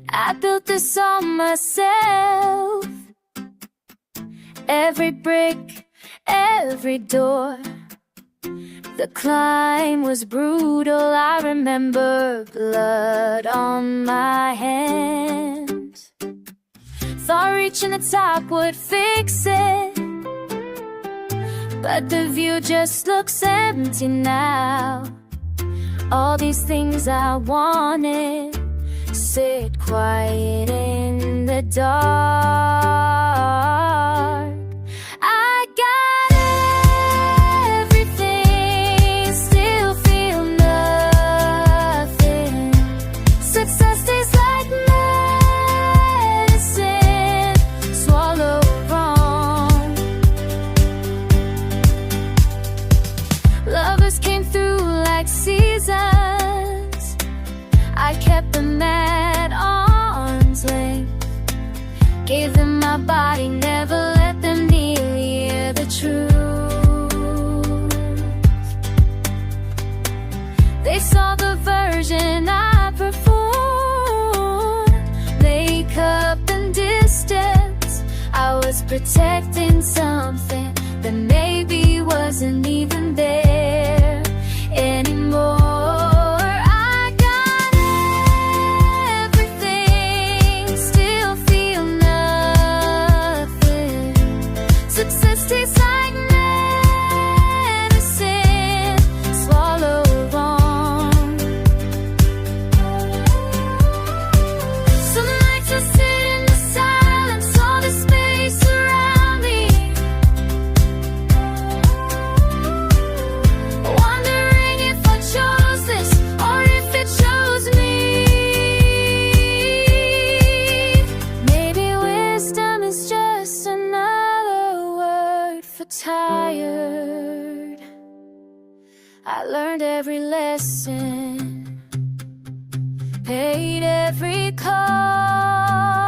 I built this all myself. Every brick, every door. The climb was brutal, I remember blood on my hands. Thought reaching the top would fix it, but the view just looks empty now. All these things I wanted sit quiet in the dark. I got everything, still feel nothing. Success tastes like medicine, swallow wrong. Lovers came through like seasons. I kept them at arm's length, gave them my body, never let them near the truth. They saw the version I performed, makeup and distance. I was protecting something that maybe wasn't even there anymore. Success tastes like medicine, swallow wrong. Some nights I sit in the silence, all the space around me, wondering if I chose this or if it chose me. Maybe wisdom is just another for tired. I learned every lesson, paid every cost.